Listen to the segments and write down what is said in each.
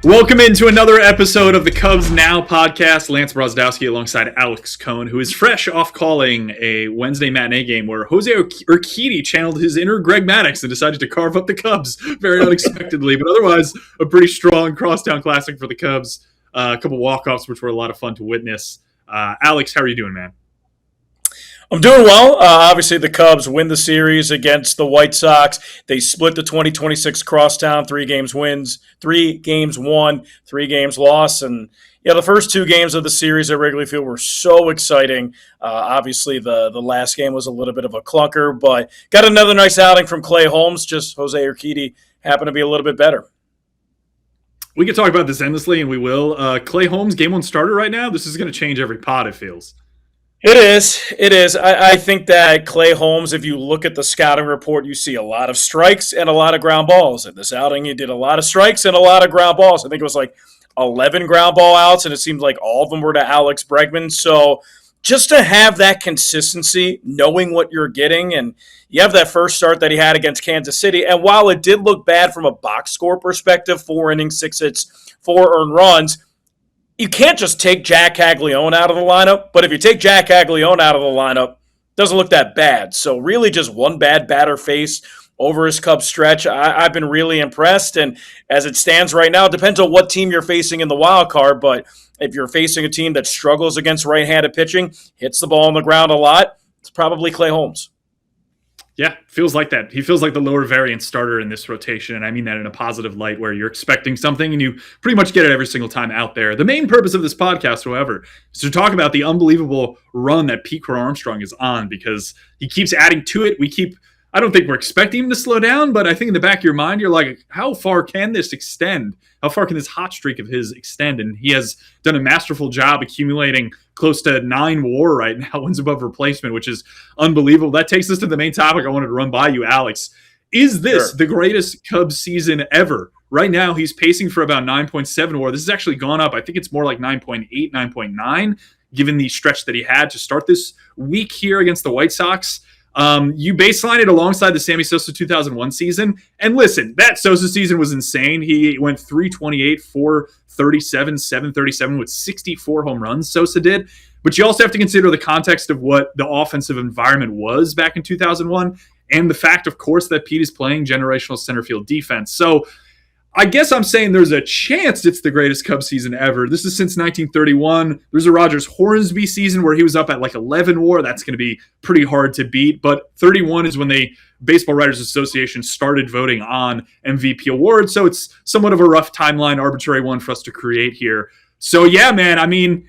Welcome into another episode of the Cubs Now podcast. Lance Brozdowski alongside Alex Cohn, who is fresh off calling a Wednesday matinee game where Jose Urquidy channeled his inner Greg Maddux and decided to carve up the Cubs very unexpectedly, but otherwise a pretty strong Crosstown Classic for the Cubs. A couple walk-offs, which were a lot of fun to witness. Alex, how are you doing, man? I'm doing well. Obviously, the Cubs win the series against the White Sox. They split the 2026 Crosstown, 3 games wins, 3 games won, 3 games lost. And yeah, the first 2 games of the series at Wrigley Field were so exciting. Obviously, the last game was a little bit of a clunker, but got another nice outing from Clay Holmes. Just Jose Urquidy happened to be a little bit better. We could talk about this endlessly, and we will. Clay Holmes, game 1 starter right now. This is going to change every pod, it feels. It is. I think that Clay Holmes, if you look at the scouting report, you see a lot of strikes and a lot of ground balls. In this outing, he did a lot of strikes and a lot of ground balls. I think it was like 11 ground ball outs, and it seemed like all of them were to Alex Bregman. So just to have that consistency, knowing what you're getting, and you have that first start that he had against Kansas City, and while it did look bad from a box score perspective, 4 innings, 6 hits, 4 earned runs, you can't just take Jack Caglione out of the lineup, but if you take Jack Caglione out of the lineup, it doesn't look that bad. So really just one bad batter face over his Cubs stretch. I've been really impressed, and as it stands right now, it depends on what team you're facing in the wild card, but if you're facing a team that struggles against right-handed pitching, hits the ball on the ground a lot, it's probably Clay Holmes. Yeah, feels like that. He feels like the lower variant starter in this rotation, and I mean that in a positive light where you're expecting something and you pretty much get it every single time out there. The main purpose of this podcast, however, is to talk about the unbelievable run that Pete Crow-Armstrong is on because he keeps adding to it. I don't think we're expecting him to slow down, but I think in the back of your mind, you're like, how far can this extend? How far can this hot streak of his extend? And he has done a masterful job accumulating close to 9 WAR right now, wins above replacement, which is unbelievable. That takes us to the main topic I wanted to run by you, Alex. Is this the greatest Cubs season ever? Right now, he's pacing for about 9.7 WAR. This has actually gone up. I think it's more like 9.8, 9.9, given the stretch that he had to start this week here against the White Sox. You baseline it alongside the Sammy Sosa 2001 season. And listen, that Sosa season was insane. He went 328, 437, 737 with 64 home runs, Sosa did. But you also have to consider the context of what the offensive environment was back in 2001 and the fact, of course, that Pete is playing generational center field defense. So I guess I'm saying there's a chance it's the greatest Cubs season ever. This is since 1931. There's a Rogers Hornsby season where he was up at like 11 WAR. That's going to be pretty hard to beat. But 31 is when the Baseball Writers Association started voting on MVP awards. So it's somewhat of a rough timeline, arbitrary one for us to create here. So yeah, man, I mean,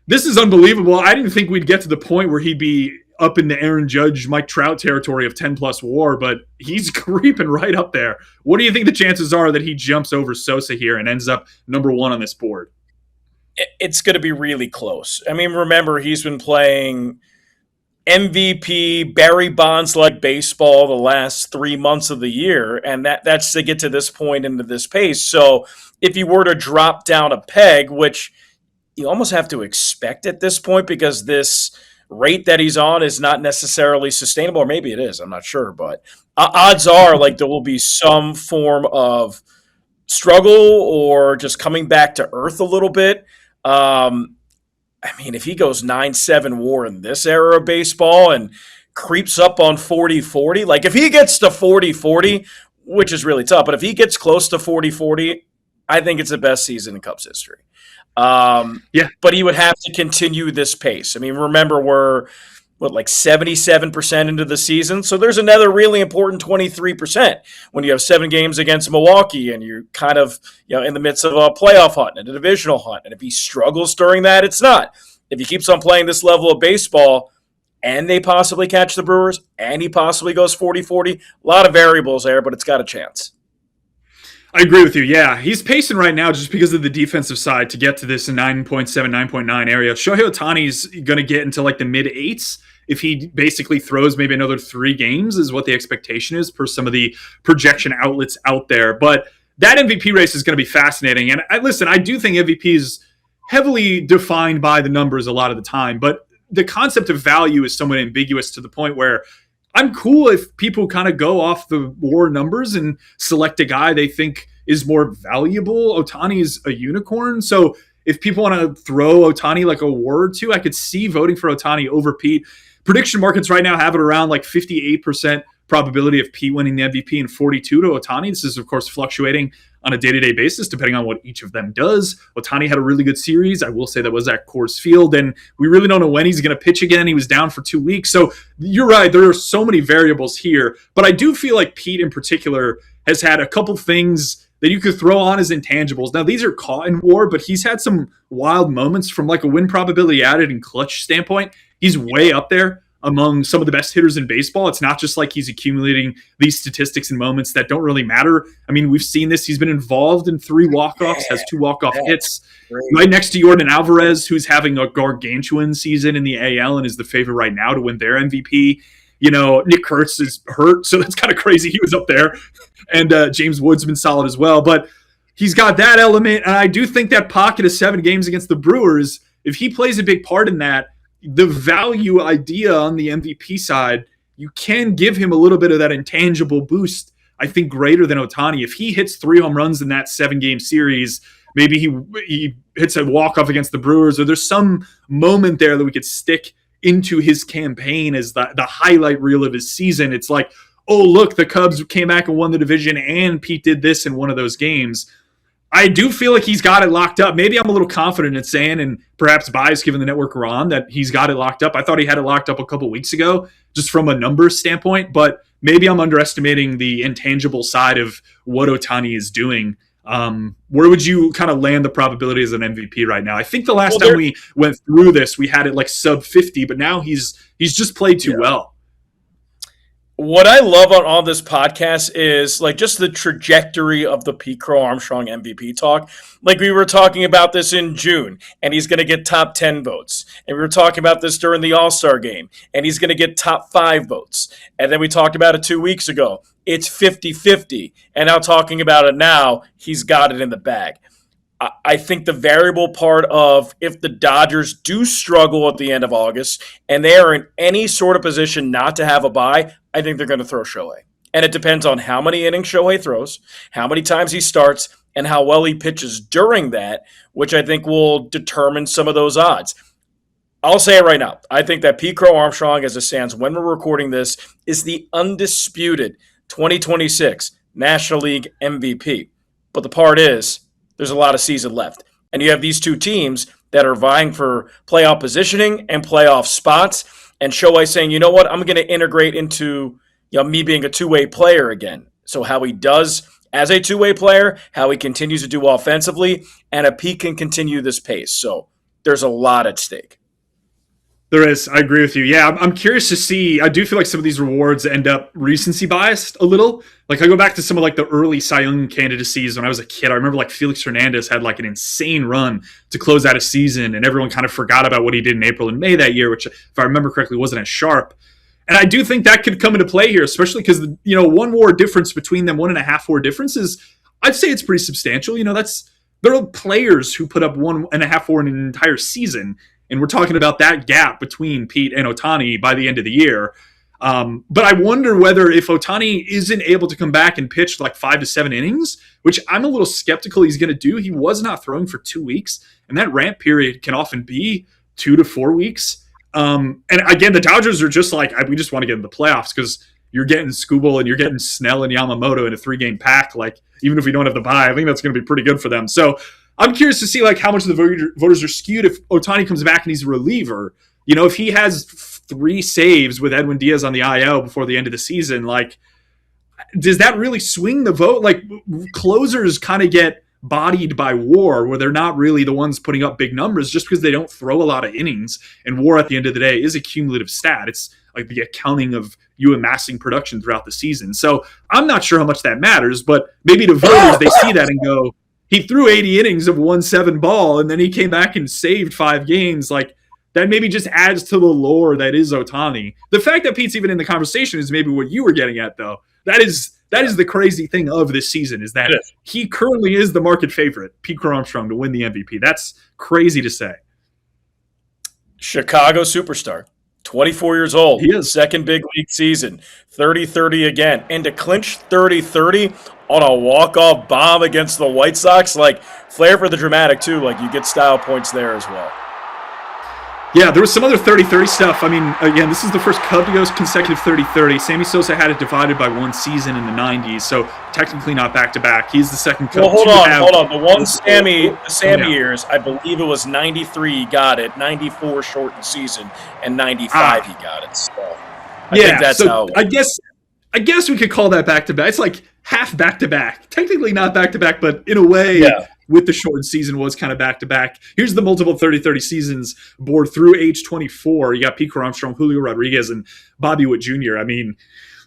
this is unbelievable. I didn't think we'd get to the point where he'd be up in the Aaron Judge, Mike Trout territory of 10-plus WAR, but he's creeping right up there. What do you think the chances are that he jumps over Sosa here and ends up number 1 on this board? It's going to be really close. I mean, remember, he's been playing MVP, Barry Bonds-like baseball the last 3 months of the year, and that's to get to this point into this pace. So if he were to drop down a peg, which you almost have to expect at this point because this rate that he's on is not necessarily sustainable, or maybe it is, I'm not sure, but odds are like there will be some form of struggle or just coming back to earth a little bit. I mean, if he goes 9-7 WAR in this era of baseball and creeps up on 40-40, like if he gets to 40-40, which is really tough, but if he gets close to 40-40, I think it's the best season in Cubs history. But he would have to continue this pace. I mean, remember, we're like 77% into the season. So there's another really important 23% when you have 7 games against Milwaukee and you're kind of, in the midst of a playoff hunt and a divisional hunt. And if he struggles during that, it's not. If he keeps on playing this level of baseball and they possibly catch the Brewers and he possibly goes 40-40, a lot of variables there, but it's got a chance. I agree with you. Yeah, he's pacing right now just because of the defensive side to get to this 9.7, 9.9 area. Shohei Ohtani's going to get into like the mid-8s if he basically throws maybe another 3 games is what the expectation is per some of the projection outlets out there. But that MVP race is going to be fascinating. And I do think MVP is heavily defined by the numbers a lot of the time, but the concept of value is somewhat ambiguous to the point where I'm cool if people kind of go off the WAR numbers and select a guy they think is more valuable. Ohtani is a unicorn. So if people want to throw Ohtani like a word to, I could see voting for Ohtani over Pete. Prediction markets right now have it around like 58% probability of Pete winning the MVP and 42 to Ohtani. This is, of course, fluctuating on a day-to-day basis, depending on what each of them does. Ohtani had a really good series. I will say that was at Coors Field, and we really don't know when he's going to pitch again. He was down for 2 weeks. So you're right. There are so many variables here, but I do feel like Pete in particular has had a couple things that you could throw on as intangibles. Now, these are caught in WAR, but he's had some wild moments from like a win probability added and clutch standpoint. He's way up there among some of the best hitters in baseball. It's not just like he's accumulating these statistics and moments that don't really matter. I mean, we've seen this. He's been involved in 3 walk-offs, has 2 walk-off hits. Right next to Yordan Alvarez, who's having a gargantuan season in the AL and is the favorite right now to win their MVP. You know, Nick Kurtz is hurt, so that's kind of crazy. He was up there. And James Wood's been solid as well. But he's got that element, and I do think that pocket of 7 games against the Brewers, if he plays a big part in that, the value idea on the MVP side, you can give him a little bit of that intangible boost, I think, greater than Ohtani. If he hits 3 home runs in that 7-game series, maybe he hits a walk-off against the Brewers, or there's some moment there that we could stick into his campaign as the highlight reel of his season. It's like, oh, look, the Cubs came back and won the division, and Pete did this in one of those games. I do feel like he's got it locked up. Maybe I'm a little confident in saying, and perhaps biased given the network we're on, that he's got it locked up. I thought he had it locked up a couple weeks ago, just from a numbers standpoint, but maybe I'm underestimating the intangible side of what Ohtani is doing. Where would you kind of land the probability as an MVP right now? I think the last time we went through this, we had it like sub 50, but now he's just played too well. What I love on this podcast is like just the trajectory of the Pete Crow-Armstrong MVP talk. Like we were talking about this in June, and he's going to get top 10 votes. And we were talking about this during the All-Star game, and he's going to get top 5 votes. And then we talked about it 2 weeks ago. It's 50-50. And now talking about it now, he's got it in the bag. I think the variable part of if the Dodgers do struggle at the end of August and they are in any sort of position not to have a bye, I think they're going to throw Shohei. And it depends on how many innings Shohei throws, how many times he starts, and how well he pitches during that, which I think will determine some of those odds. I'll say it right now. I think that Pete Crow-Armstrong, as it stands when we're recording this, is the undisputed 2026 National League MVP. But the part is, there's a lot of season left. And you have these 2 teams that are vying for playoff positioning and playoff spots. And Shohei saying, you know what, I'm going to integrate into me being a two-way player again. So how he does as a two-way player, how he continues to do offensively, and if he can continue this pace. So there's a lot at stake. There is. I agree with you. Yeah, I'm curious to see. I do feel like some of these rewards end up recency biased a little. Like I go back to some of like the early Cy Young candidacies when I was a kid. I remember like Felix Hernandez had like an insane run to close out a season, and everyone kind of forgot about what he did in April and May that year, which, if I remember correctly, wasn't as sharp. And I do think that could come into play here, especially because 1 WAR difference between them, 1.5 WAR difference is, I'd say it's pretty substantial. There are players who put up 1.5 WAR in an entire season. And we're talking about that gap between Pete and Ohtani by the end of the year. But I wonder whether if Ohtani isn't able to come back and pitch like 5 to 7 innings, which I'm a little skeptical he's going to do. He was not throwing for 2 weeks, and that ramp period can often be 2 to 4 weeks. And again, the Dodgers are just like, we just want to get in the playoffs because you're getting Skubal and you're getting Snell and Yamamoto in a 3-game pack. Like, even if we don't have the bye, I think that's going to be pretty good for them. So I'm curious to see like how much of the voters are skewed if Ohtani comes back and he's a reliever. If he has 3 saves with Edwin Diaz on the IL before the end of the season, like, does that really swing the vote? Like, closers kind of get bodied by WAR, where they're not really the ones putting up big numbers just because they don't throw a lot of innings. And WAR at the end of the day is a cumulative stat. It's like the accounting of you amassing production throughout the season. So I'm not sure how much that matters, but maybe to voters, they see that and go, he threw 80 innings of 1-7 ball, and then he came back and saved 5 games. Like, that maybe just adds to the lore that is Ohtani. The fact that Pete's even in the conversation is maybe what you were getting at, though. That is the crazy thing of this season, is that he currently is the market favorite, Pete Crow-Armstrong, to win the MVP. That's crazy to say. Chicago superstar, 24 years old. He is. Second big league season, 30-30 again. And to clinch 30-30, on a walk-off bomb against the White Sox. Like, flair for the dramatic, too. Like, you get style points there as well. Yeah, there was some other 30-30 stuff. I mean, again, this is the first Cub to go consecutive 30-30. Sammy Sosa had it divided by one season in the 90s, so technically not back-to-back. He's the second Cub. Well, hold on. The one Sammy years, I believe it was 93 he got it, 94 shortened season, and 95 he got it. So I think that's how it was. I guess we could call that back-to-back. It's like half back-to-back. Technically not back-to-back, but in a way, with the shortened season was kind of back-to-back. Here's the multiple 30-30 seasons board through age 24. You got Pete Crow-Armstrong, Julio Rodriguez, and Bobby Witt Jr. I mean,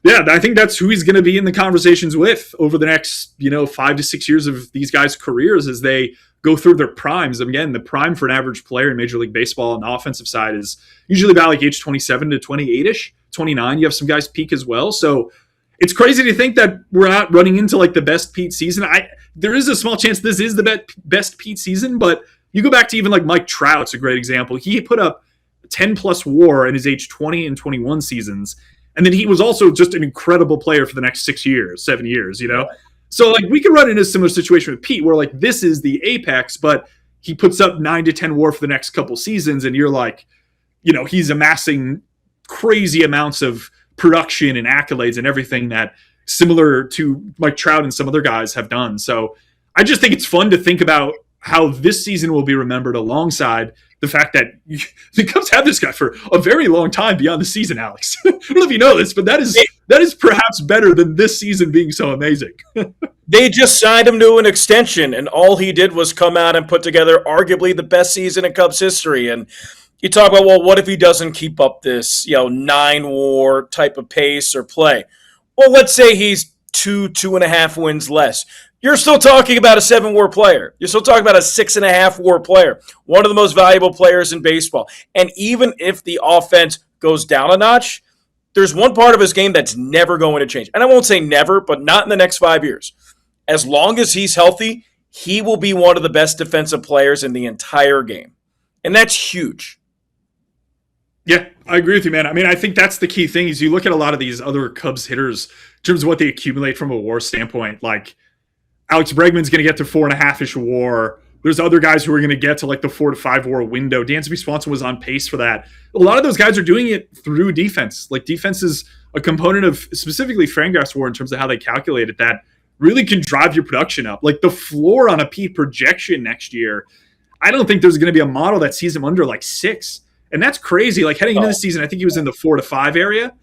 yeah, I think that's who he's going to be in the conversations with over the next, 5 to 6 years of these guys' careers as they go through their primes. Again, the prime for an average player in Major League Baseball on the offensive side is usually about like age 27 to 28-ish, 29. You have some guys peak as well. So it's crazy to think that we're not running into like the best Pete season. There is a small chance this is the best Pete season, but you go back to even like Mike Trout's a great example. He put up 10-plus WAR in his age 20 and 21 seasons. And then he was also just an incredible player for the next 7 years, So like we could run into a similar situation with Pete where like this is the apex, but he puts up 9 to 10 WAR for the next couple seasons. And you're like, he's amassing crazy amounts of production and accolades and everything that similar to Mike Trout and some other guys have done. So I just think it's fun to think about how this season will be remembered alongside the fact that the Cubs have this guy for a very long time beyond the season, Alex. I don't know if you know this, but that is perhaps better than this season being so amazing. They just signed him to an extension, and all he did was come out and put together arguably the best season in Cubs history. And you talk about, well, what if he doesn't keep up this, 9 WAR type of pace or play? Well, let's say he's 2.5 wins less. You're still talking about a 7 WAR player. You're still talking about a 6.5 WAR player, one of the most valuable players in baseball. And even if the offense goes down a notch, there's one part of his game that's never going to change. And I won't say never, but not in the next 5 years. As long as he's healthy, he will be one of the best defensive players in the entire game. And that's huge. Yeah, I agree with you, man. I mean, I think that's the key thing is you look at a lot of these other Cubs hitters in terms of what they accumulate from a WAR standpoint. Like Alex Bregman's going to get to 4.5-ish WAR. There's other guys who are going to get to like the 4 to 5 WAR window. Dansby Swanson was on pace for that. A lot of those guys are doing it through defense. Like defense is a component of specifically Fangraphs WAR in terms of how they calculate it that really can drive your production up. Like the floor on a Pete projection next year, I don't think there's going to be a model that sees him under like 6. And that's crazy. Like heading into the season, I think he was in the 4 to 5 area.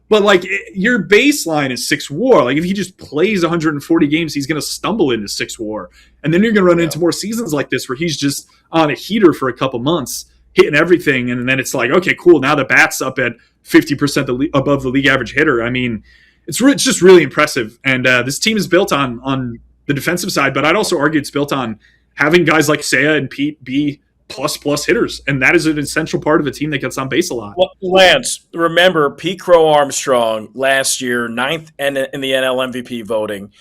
But like your baseline is 6 WAR. Like if he just plays 140 games, he's going to stumble into 6 WAR. And then you're going to run into more seasons like this where he's just on a heater for a couple months, hitting everything. And then it's like, okay, cool. Now the bat's up at 50% above the league average hitter. I mean, it's just really impressive. And this team is built on the defensive side. But I'd also argue it's built on having guys like Seiya and Pete be plus hitters, and that is an essential part of a team that gets on base a lot. Well, Lance, remember Pete Crow-Armstrong last year, 9th in the NL MVP voting.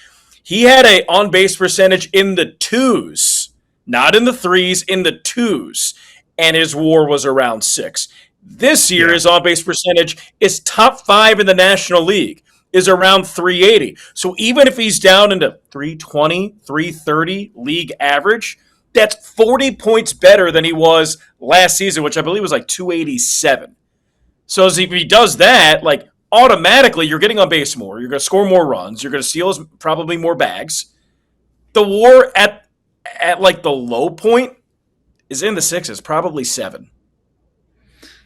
He had a on-base percentage in the 2s, not in the 3s, in the 2s, and his WAR was around 6. This year, his on-base percentage is top 5 in the National League, is around 380. So even if he's down into 320, 330 league average, that's 40 points better than he was last season, which I believe was like 287. So if he does that, like automatically you're getting on base more. You're going to score more runs. You're going to steal probably more bags. The WAR at like the low point is in the 6s, probably 7.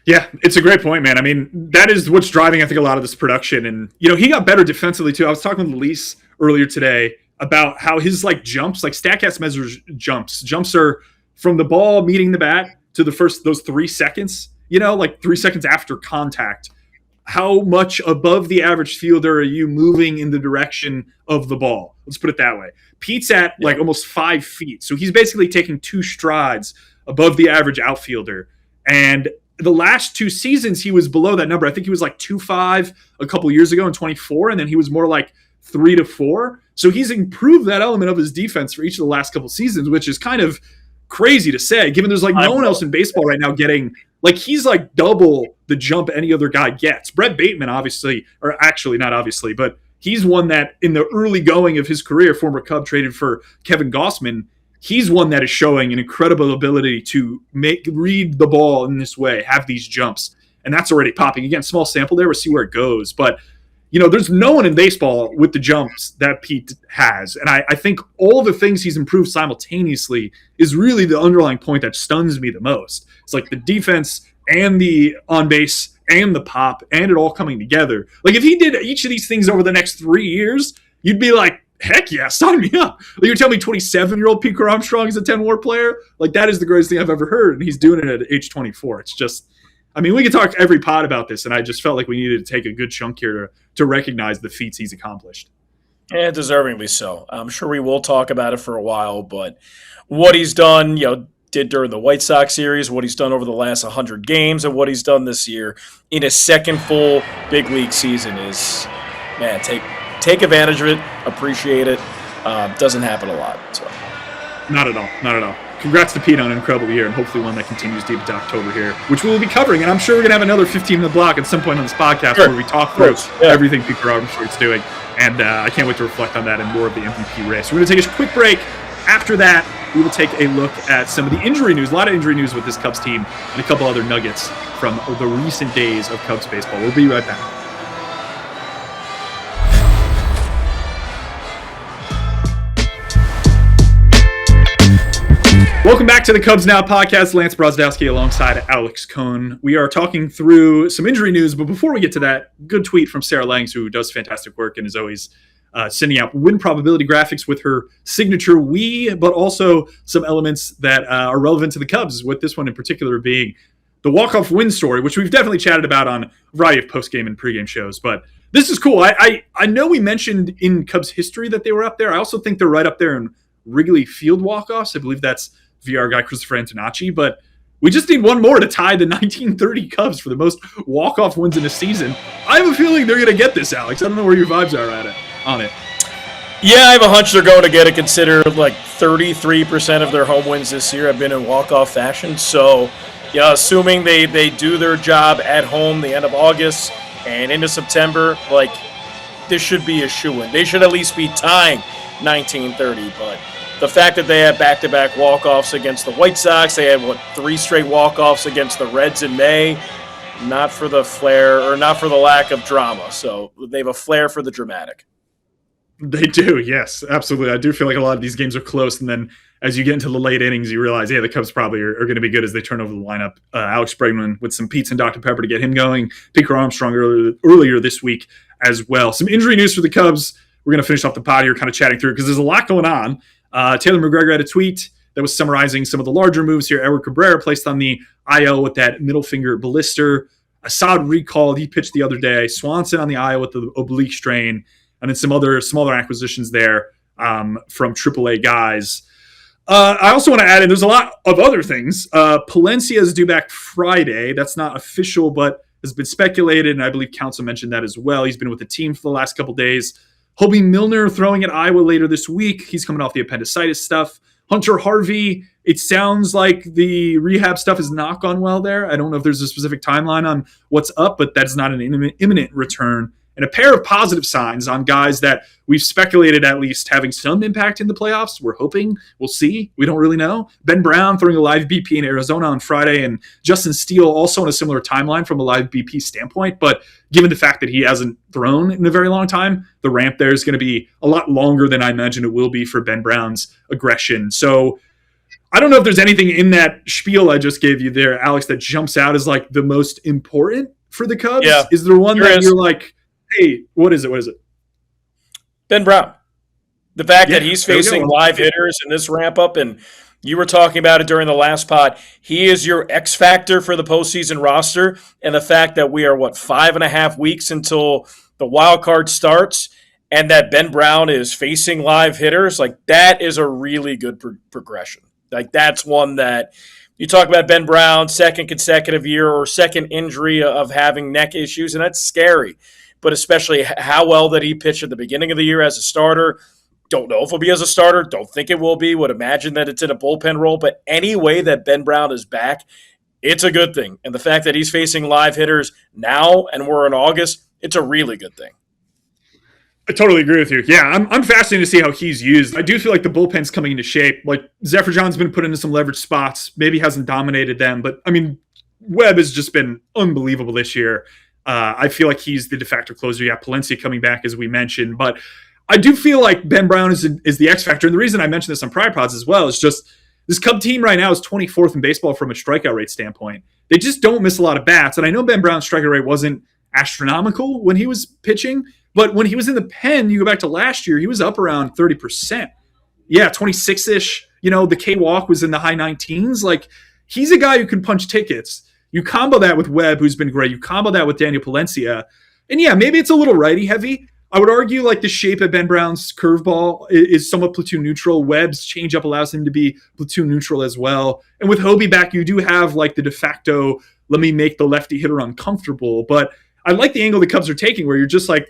Yeah, it's a great point, man. I mean, that is what's driving, I think, a lot of this production. And, he got better defensively, too. I was talking with Elise earlier today about how his like jumps, like StatCast measures jumps. Jumps are from the ball meeting the bat to those 3 seconds, like 3 seconds after contact. How much above the average fielder are you moving in the direction of the ball? Let's put it that way. Pete's at like almost 5 feet. So he's basically taking 2 strides above the average outfielder. And the last 2 seasons, he was below that number. I think he was like 2.5 a couple years ago in 24, and then he was more like 3 to 4. So he's improved that element of his defense for each of the last couple seasons, which is kind of crazy to say, given there's like no one else in baseball right now getting like he's like double the jump any other guy gets. Brett Bateman, obviously, or actually not obviously, but he's one that in the early going of his career, former Cub traded for Kevin Gossman. He's one that is showing an incredible ability to read the ball in this way, have these jumps. And that's already popping. Again, small sample there. We'll see where it goes. But, there's no one in baseball with the jumps that Pete has. And I think all the things he's improved simultaneously is really the underlying point that stuns me the most. It's like the defense and the on base and the pop and it all coming together. Like if he did each of these things over the next 3 years, you'd be like, heck yeah, sign me up. Like you're telling me 27-year-old Pete Crow-Armstrong is a 10-WAR player? Like that is the greatest thing I've ever heard. And he's doing it at age 24. It's just, we could talk every pod about this, and I just felt like we needed to take a good chunk here to recognize the feats he's accomplished. Yeah, deservingly so. I'm sure we will talk about it for a while, but what he's done, did during the White Sox series, what he's done over the last 100 games, and what he's done this year in his second full big league season is, man, take advantage of it, appreciate it. Doesn't happen a lot. So. Not at all. Congrats to Pete on an incredible year, and hopefully one that continues deep into October here, which we will be covering. And I'm sure we're going to have another 15-minute block at some point on this podcast where we talk through everything Pete Crow-Armstrong's doing. And I can't wait to reflect on that and more of the MVP race. We're going to take a quick break. After that, we will take a look at some of the injury news, a lot of injury news with this Cubs team, and a couple other nuggets from the recent days of Cubs baseball. We'll be right back. Welcome back to the Cubs Now podcast. Lance Brozdowski alongside Alex Cohn. We are talking through some injury news, but before we get to that, good tweet from Sarah Langs, who does fantastic work and is always sending out win probability graphics with her signature "we," but also some elements that are relevant to the Cubs, with this one in particular being the walk-off win story, which we've definitely chatted about on a variety of post-game and pre-game shows. But this is cool. I know we mentioned in Cubs history that they were up there. I also think they're right up there in Wrigley Field walk-offs. I believe that's VR guy Christopher Antonacci, but we just need one more to tie the 1930 Cubs for the most walk-off wins in a season. I have a feeling they're going to get this, Alex. I don't know where your vibes are on it. Yeah, I have a hunch they're going to get it. Consider like 33% of their home wins this year have been in walk-off fashion. So, assuming they do their job at home the end of August and into September, like this should be a shoo-in. They should at least be tying 1930, but the fact that they had back-to-back walk-offs against the White Sox, they had, 3 straight walk-offs against the Reds in May, not for the flair or not for the lack of drama. So they have a flair for the dramatic. They do, yes, absolutely. I do feel like a lot of these games are close, and then as you get into the late innings, you realize, the Cubs probably are going to be good as they turn over the lineup. Alex Bregman with some Pete's and Dr. Pepper to get him going. Pete Crow-Armstrong earlier this week as well. Some injury news for the Cubs. We're going to finish off the pod here kind of chatting through because there's a lot going on. Taylor McGregor had a tweet that was summarizing some of the larger moves here. Edward Cabrera placed on the IL with that middle finger blister. Assad recalled. He pitched the other day. Swanson on the IL with the oblique strain. And then some other smaller acquisitions there from AAA guys. I also want to add in, there's a lot of other things. Palencia is due back Friday. That's not official, but has been speculated, and I believe Counsell mentioned that as well. He's been with the team for the last couple days. Hobie Milner throwing at Iowa later this week. He's coming off the appendicitis stuff. Hunter Harvey, it sounds like the rehab stuff has not gone well there. I don't know if there's a specific timeline on what's up, but that's not an imminent return. And a pair of positive signs on guys that we've speculated at least having some impact in the playoffs. We're hoping. We'll see. We don't really know. Ben Brown throwing a live BP in Arizona on Friday, and Justin Steele also on a similar timeline from a live BP standpoint. But given the fact that he hasn't thrown in a very long time, the ramp there is going to be a lot longer than I imagine it will be for Ben Brown's aggression. So I don't know if there's anything in that spiel I just gave you there, Alex, that jumps out as like the most important for the Cubs. Yeah, is there one that you're like, hey, what is it? Ben Brown. The fact that he's facing live hitters in this ramp up, and you were talking about it during the last pod, he is your X factor for the postseason roster. And the fact that we are, 5.5 weeks until the wild card starts, and that Ben Brown is facing live hitters, like that is a really good progression. Like that's one that you talk about Ben Brown, second consecutive year or second injury of having neck issues, and that's scary. But especially how well that he pitched at the beginning of the year as a starter. Don't know if he'll be as a starter. Don't think it will be. Would imagine that it's in a bullpen role. But any way that Ben Brown is back, it's a good thing. And the fact that he's facing live hitters now and we're in August, it's a really good thing. I totally agree with you. Yeah, I'm fascinated to see how he's used. I do feel like the bullpen's coming into shape. Like Zephyr John's been put into some leverage spots, maybe hasn't dominated them, but I mean, Webb has just been unbelievable this year. I feel like he's the de facto closer. Yeah, Palencia coming back as we mentioned, but I do feel like Ben Brown is the X factor. And the reason I mentioned this on prior pods as well is just this Cub team right now is 24th in baseball from a strikeout rate standpoint. They just don't miss a lot of bats. And I know Ben Brown's strikeout rate wasn't astronomical when he was pitching, but when he was in the pen, you go back to last year, he was up around 30%. Yeah, 26-ish. You know, the K-walk was in the high 19s. Like, he's a guy who can punch tickets. You combo that with Webb, who's been great. You combo that with Daniel Palencia. And yeah, maybe it's a little righty heavy. I would argue like the shape of Ben Brown's curveball is somewhat platoon neutral. Webb's changeup allows him to be platoon neutral as well. And with Hobie back, you do have like the de facto, let me make the lefty hitter uncomfortable. But I like the angle the Cubs are taking where you're just like,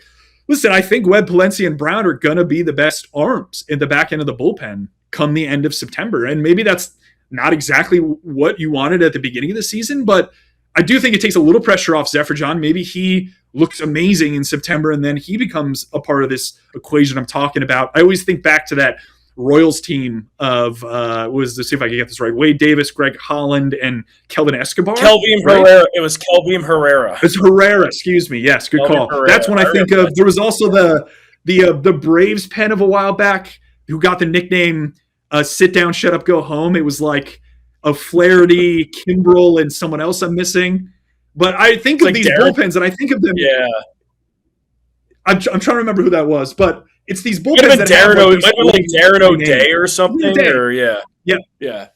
listen, I think Webb, Palencia, and Brown are going to be the best arms in the back end of the bullpen come the end of September. And maybe that's not exactly what you wanted at the beginning of the season, but I do think it takes a little pressure off Zephyr John. Maybe he looks amazing in September and then he becomes a part of this equation I'm talking about. I always think back to that Royals team of, let's see if I can get this right, Wade Davis, Greg Holland, and Kelvin Escobar. Kelvin Herrera. It was Kelvin Herrera. It's Herrera, excuse me. Yes, good Kelvin call. Herrera. That's when I think of. There was also the Braves pen of a while back who got the nickname sit down, shut up, go home. It was like a Flaherty, Kimbrel, and someone else I'm missing. But I think of these bullpens, and I think of them. Yeah. I'm trying to remember who that was, but it's these bullpens that Darren O'Day or something. O'Day. Or yeah.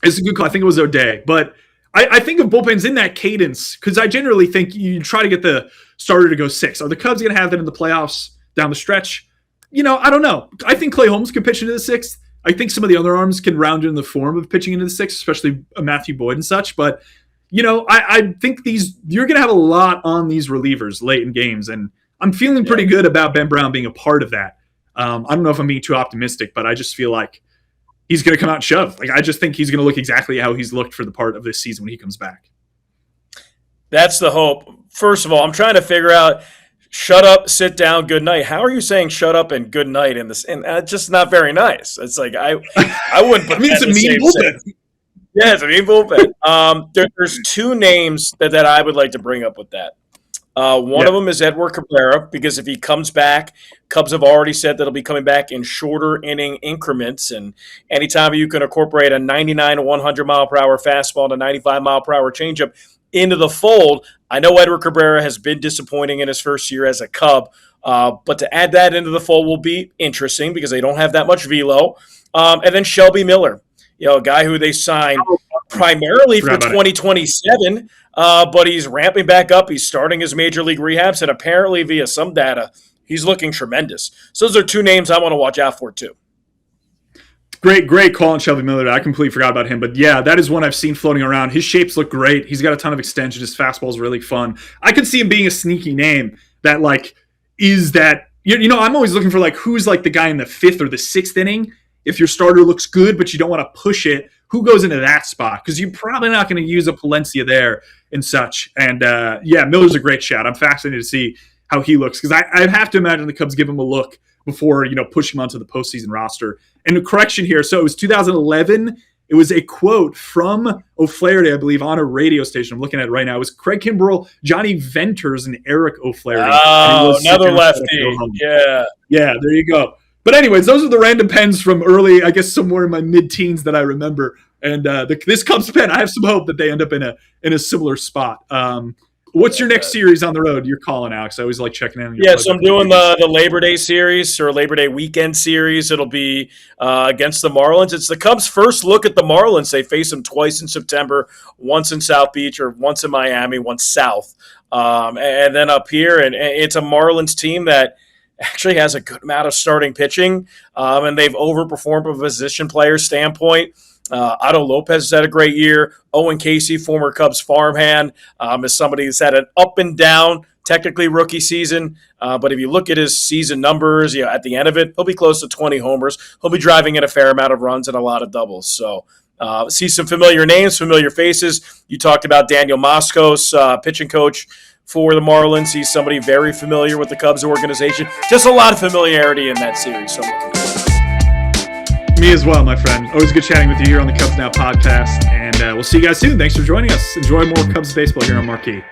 It's a good call. I think it was O'Day. But I think of bullpens in that cadence because I generally think you try to get the starter to go 6. Are the Cubs going to have that in the playoffs down the stretch? You know, I don't know. I think Clay Holmes could pitch into the 6th. I think some of the other arms can round in the form of pitching into the 6th, especially Matthew Boyd and such. But, you know, I think you're going to have a lot on these relievers late in games. And I'm feeling pretty good about Ben Brown being a part of that. I don't know if I'm being too optimistic, but I just feel like he's going to come out and shove. Like, I just think he's going to look exactly how he's looked for the part of this season when he comes back. That's the hope. First of all, I'm trying to figure out shut up, sit down, good night. How are you saying shut up and good night in this? And just not very nice. It's like I wouldn't put it's a mean bullpen. Yeah, it's a mean bullpen. There's 2 names that I would like to bring up with that. One of them is Edward Cabrera, because if he comes back, Cubs have already said that he'll be coming back in shorter inning increments. And anytime you can incorporate a 99 to 100 mile per hour fastball and a 95 mile per hour changeup into the fold, I know Edward Cabrera has been disappointing in his first year as a Cub, but to add that into the fold will be interesting because they don't have that much velo. And then Shelby Miller, you know, a guy who they signed primarily for 2027, but he's ramping back up. He's starting his major league rehabs, and apparently via some data, he's looking tremendous. So those are 2 names I want to watch out for too. Great call on Shelby Miller. I completely forgot about him. But yeah, that is one I've seen floating around. His shapes look great. He's got a ton of extension. His fastball is really fun. I could see him being a sneaky name that like is that, you know, I'm always looking for like who's like the guy in the 5th or the 6th inning. If your starter looks good, but you don't want to push it, who goes into that spot? Because you're probably not going to use a Palencia there and such. And yeah, Miller's a great shot. I'm fascinated to see how he looks because I have to imagine the Cubs give him a look before, you know, push him onto the postseason roster. And a correction here. So it was 2011. It was a quote from O'Flaherty, I believe, on a radio station. I'm looking at it right now. It was Craig Kimbrell, Johnny Venters, and Eric O'Flaherty. Oh, another lefty. Yeah. Yeah, there you go. But anyways, those are the random pens from early, I guess somewhere in my mid-teens that I remember. And this Cubs pen, I have some hope that they end up in a similar spot. What's your next series on the road you're calling, Alex? I always like checking in. So I'm doing the Labor Day series or Labor Day weekend series. It'll be against the Marlins. It's the Cubs' first look at the Marlins. They face them twice in September, once in South Beach or once in Miami, once south. And then up here. And it's a Marlins team that actually has a good amount of starting pitching, and they've overperformed from a position player standpoint. Otto Lopez has had a great year. Owen Casey, former Cubs farmhand, is somebody that's had an up and down, technically rookie season. But if you look at his season numbers, you know, at the end of it, he'll be close to 20 homers. He'll be driving in a fair amount of runs and a lot of doubles. So See some familiar names, familiar faces. You talked about Daniel Moskos, pitching coach for the Marlins. He's somebody very familiar with the Cubs organization. Just a lot of familiarity in that series. So I'm looking forward. Me as well, my friend. Always good chatting with you here on the Cubs Now podcast. And we'll see you guys soon. Thanks for joining us. Enjoy more Cubs baseball here on Marquee.